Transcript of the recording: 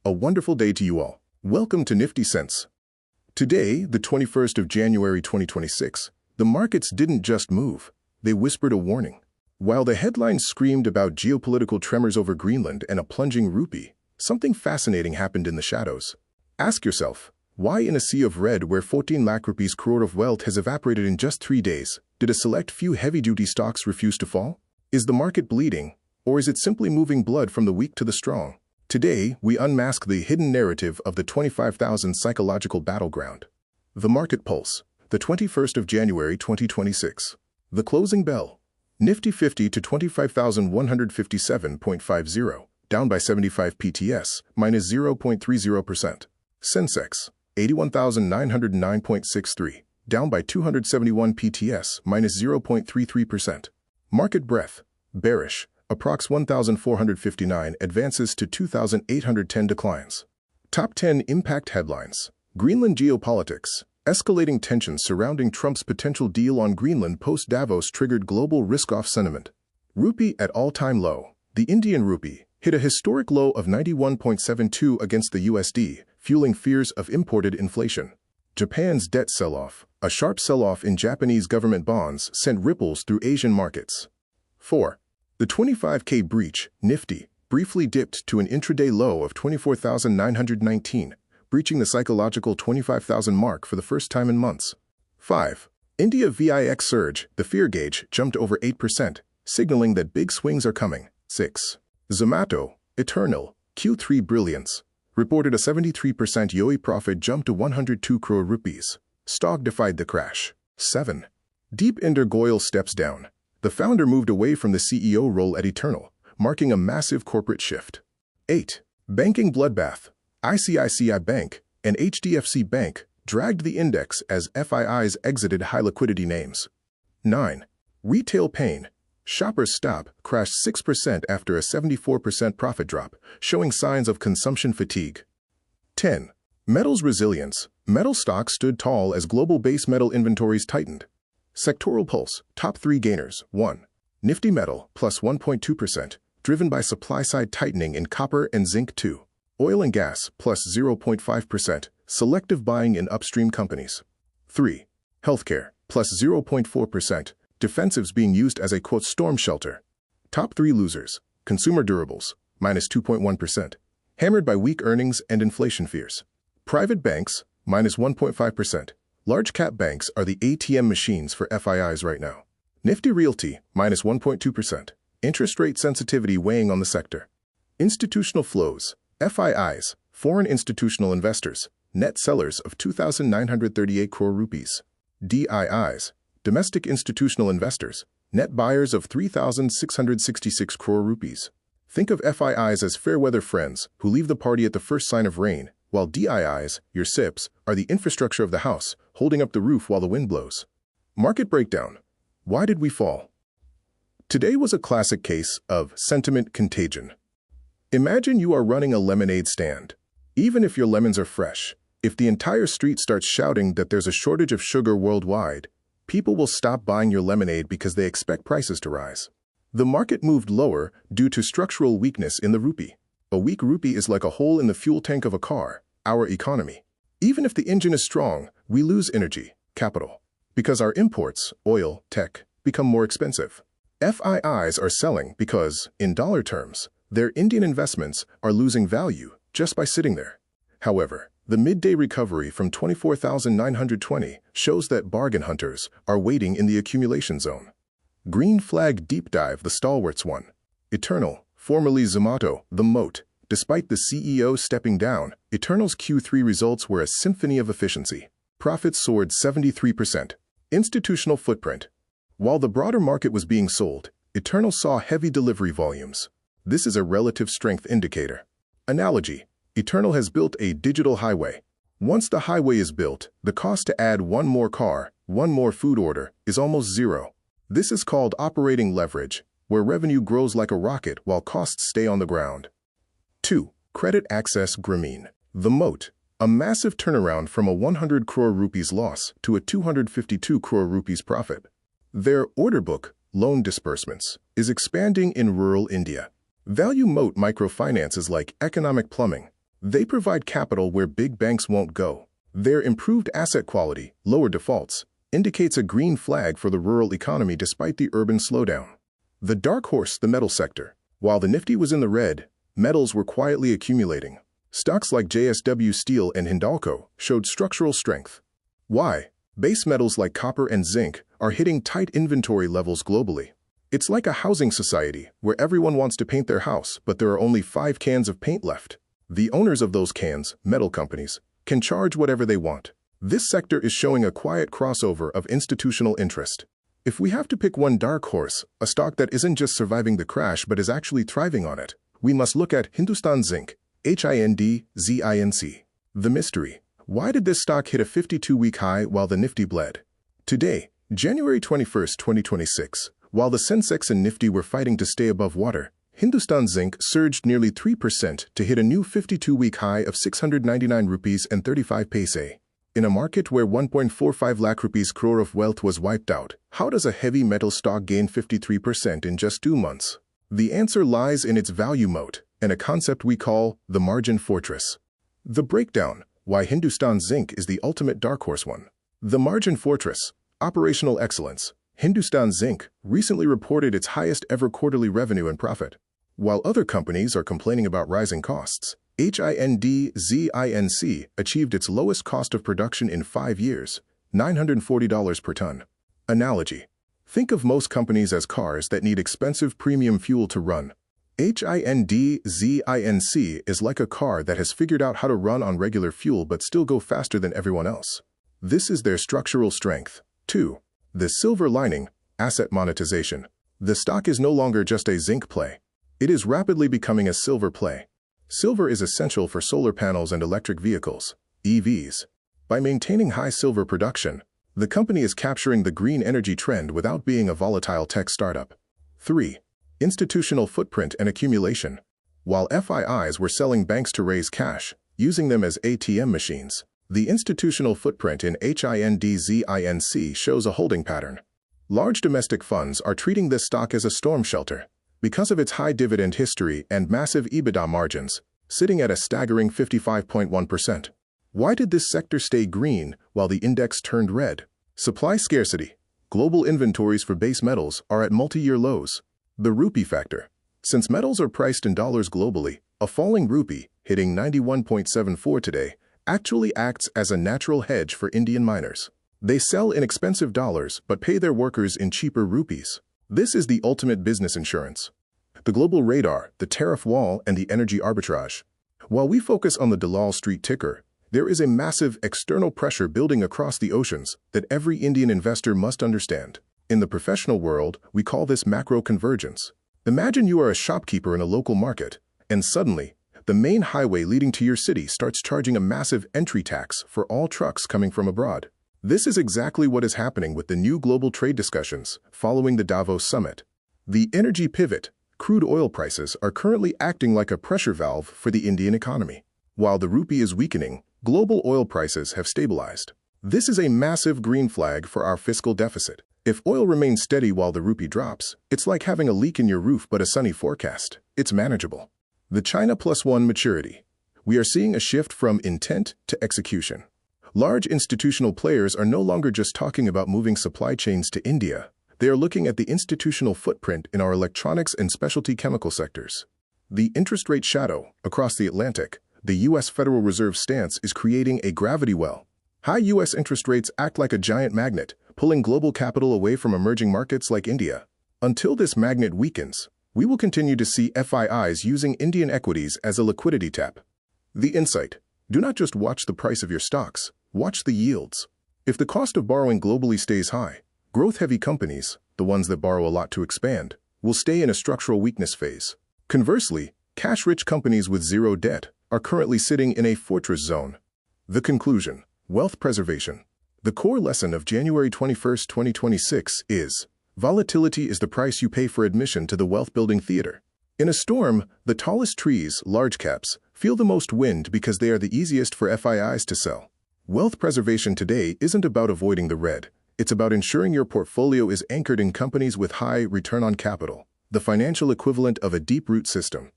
A wonderful day to you all. Welcome to Nifty Sense. Today, the 21st of January 2026, the markets didn't just move, they whispered a warning. While the headlines screamed about geopolitical tremors over Greenland and a plunging rupee, something fascinating happened in the shadows. Ask yourself, why in a sea of red where 14 lakh rupees crore of wealth has evaporated in just 3 days, did a select few heavy-duty stocks refuse to fall? Is the market bleeding, or is it simply moving blood from the weak to the strong? Today, we unmask the hidden narrative of the 25,000 psychological battleground. The Market Pulse, the 21st of January 2026. The closing bell. Nifty 50 to 25,157.50, down by 75 PTS, minus 0.30%. Sensex, 81,909.63, down by 271 PTS, minus 0.33%. Market breadth. Bearish. Approx 1,459 advances to 2,810 declines. Top 10 impact headlines. Greenland geopolitics. Escalating tensions surrounding Trump's potential deal on Greenland post-Davos triggered global risk-off sentiment. Rupee at all-time low. The Indian rupee hit a historic low of 91.72 against the USD, fueling fears of imported inflation. Japan's debt sell-off. A sharp sell-off in Japanese government bonds sent ripples through Asian markets. 4. The 25K breach, Nifty, briefly dipped to an intraday low of 24,919, breaching the psychological 25,000 mark for the first time in months. 5. India VIX surge, the fear gauge jumped over 8%, signaling that big swings are coming. 6. Zomato, Eternal, Q3 brilliance, reported a 73% YoY profit jump to 102 crore rupees. Stock defied the crash. 7. Deep Inder Goyal steps down. The founder moved away from the CEO role at Eternal, marking a massive corporate shift. 8. Banking bloodbath. ICICI Bank and HDFC Bank dragged the index as FIIs exited high-liquidity names. 9. Retail pain. Shoppers Stop crashed 6% after a 74% profit drop, showing signs of consumption fatigue. 10. Metals resilience. Metal stocks stood tall as global base metal inventories tightened. Sectoral pulse, top 3 gainers. 1. Nifty Metal, plus 1.2%, driven by supply-side tightening in copper and zinc. 2. Oil and gas, plus 0.5%, selective buying in upstream companies. 3. Healthcare, plus 0.4%, defensives being used as a quote storm shelter. Top 3 losers. Consumer durables, minus 2.1%, hammered by weak earnings and inflation fears. Private banks, minus 1.5%. Large-cap banks are the ATM machines for FIIs right now. Nifty Realty, minus 1.2%. Interest rate sensitivity weighing on the sector. Institutional flows. FIIs, foreign institutional investors, net sellers of 2,938 crore rupees. DIIs, domestic institutional investors, net buyers of 3,666 crore rupees. Think of FIIs as fair-weather friends who leave the party at the first sign of rain, while DIIs, your SIPs, are the infrastructure of the house, holding up the roof while the wind blows. Market breakdown. Why did we fall? Today was a classic case of sentiment contagion. Imagine you are running a lemonade stand. Even if your lemons are fresh, if the entire street starts shouting that there's a shortage of sugar worldwide, people will stop buying your lemonade because they expect prices to rise. The market moved lower due to structural weakness in the rupee. A weak rupee is like a hole in the fuel tank of a car, our economy. Even if the engine is strong, we lose energy, capital. Because our imports, oil, tech, become more expensive. FIIs are selling because, in dollar terms, their Indian investments are losing value just by sitting there. However, the midday recovery from 24,920 shows that bargain hunters are waiting in the accumulation zone. Green flag deep dive, the stalwarts one. Eternal, formerly Zomato, the moat. Despite the CEO stepping down, Eternal's Q3 results were a symphony of efficiency. Profits soared 73%. Institutional footprint. While the broader market was being sold, Eternal saw heavy delivery volumes. This is a relative strength indicator. Analogy. Eternal has built a digital highway. Once the highway is built, the cost to add one more car, one more food order, is almost zero. This is called operating leverage, where revenue grows like a rocket while costs stay on the ground. 2. Credit access. Grameen. The moat. A massive turnaround from a 100 crore rupees loss to a 252 crore rupees profit. Their order book, loan disbursements, is expanding in rural India. Value moat microfinance is like economic plumbing. They provide capital where big banks won't go. Their improved asset quality, lower defaults, indicates a green flag for the rural economy despite the urban slowdown. The dark horse, the metal sector. While the Nifty was in the red, metals were quietly accumulating. Stocks like JSW Steel and Hindalco showed structural strength. Why? Base metals like copper and zinc are hitting tight inventory levels globally. It's like a housing society where everyone wants to paint their house, but there are only 5 cans of paint left. The owners of those cans, metal companies, can charge whatever they want. This sector is showing a quiet crossover of institutional interest. If we have to pick one dark horse, a stock that isn't just surviving the crash but is actually thriving on it, we must look at Hindustan Zinc, HINDZINC. The mystery. Why did this stock hit a 52-week high while the Nifty bled? Today, January 21, 2026, while the Sensex and Nifty were fighting to stay above water, Hindustan Zinc surged nearly 3% to hit a new 52-week high of 699 rupees and 35 paise. In a market where 1.45 lakh rupees crore of wealth was wiped out, how does a heavy metal stock gain 53% in just 2 months? The answer lies in its value moat and a concept we call the margin fortress. The breakdown: why Hindustan Zinc is the ultimate dark horse one. The margin fortress, operational excellence. Hindustan Zinc recently reported its highest ever quarterly revenue and profit. While other companies are complaining about rising costs, HINDZINC achieved its lowest cost of production in 5 years, $940 per ton. Analogy: think of most companies as cars that need expensive premium fuel to run. HINDZINC is like a car that has figured out how to run on regular fuel but still go faster than everyone else. This is their structural strength. 2. The silver lining: asset monetization. The stock is no longer just a zinc play. It is rapidly becoming a silver play. Silver is essential for solar panels and electric vehicles, EVs. By maintaining high silver production, the company is capturing the green energy trend without being a volatile tech startup. 3. Institutional footprint and accumulation. While FIIs were selling banks to raise cash, using them as ATM machines, the institutional footprint in HINDZINC shows a holding pattern. Large domestic funds are treating this stock as a storm shelter because of its high dividend history and massive EBITDA margins, sitting at a staggering 55.1%. Why did this sector stay green while the index turned red? Supply scarcity. Global inventories for base metals are at multi-year lows. The rupee factor. Since metals are priced in dollars globally, a falling rupee, hitting 91.74 today, actually acts as a natural hedge for Indian miners. They sell inexpensive dollars but pay their workers in cheaper rupees. This is the ultimate business insurance. The global radar, the tariff wall, and the energy arbitrage. While we focus on the Dalal Street ticker, there is a massive external pressure building across the oceans that every Indian investor must understand. In the professional world, we call this macro convergence. Imagine you are a shopkeeper in a local market, and suddenly, the main highway leading to your city starts charging a massive entry tax for all trucks coming from abroad. This is exactly what is happening with the new global trade discussions following the Davos summit. The energy pivot, crude oil prices are currently acting like a pressure valve for the Indian economy. While the rupee is weakening, global oil prices have stabilized. This is a massive green flag for our fiscal deficit. If oil remains steady while the rupee drops, it's like having a leak in your roof but a sunny forecast. It's manageable. The China +1 maturity. We are seeing a shift from intent to execution. Large institutional players are no longer just talking about moving supply chains to India. They are looking at the institutional footprint in our electronics and specialty chemical sectors. The interest rate shadow. Across the Atlantic, the U.S. Federal Reserve stance is creating a gravity well. High U.S. interest rates act like a giant magnet, pulling global capital away from emerging markets like India. Until this magnet weakens, we will continue to see FIIs using Indian equities as a liquidity tap. The insight: do not just watch the price of your stocks, watch the yields. If the cost of borrowing globally stays high, growth-heavy companies, the ones that borrow a lot to expand, will stay in a structural weakness phase. Conversely, cash-rich companies with zero debt are currently sitting in a fortress zone. The conclusion: wealth preservation. The core lesson of January 21, 2026 is: volatility is the price you pay for admission to the wealth-building theater. In a storm, the tallest trees, large caps, feel the most wind because they are the easiest for FIIs to sell. Wealth preservation today isn't about avoiding the red. It's about ensuring your portfolio is anchored in companies with high return on capital, the financial equivalent of a deep root system.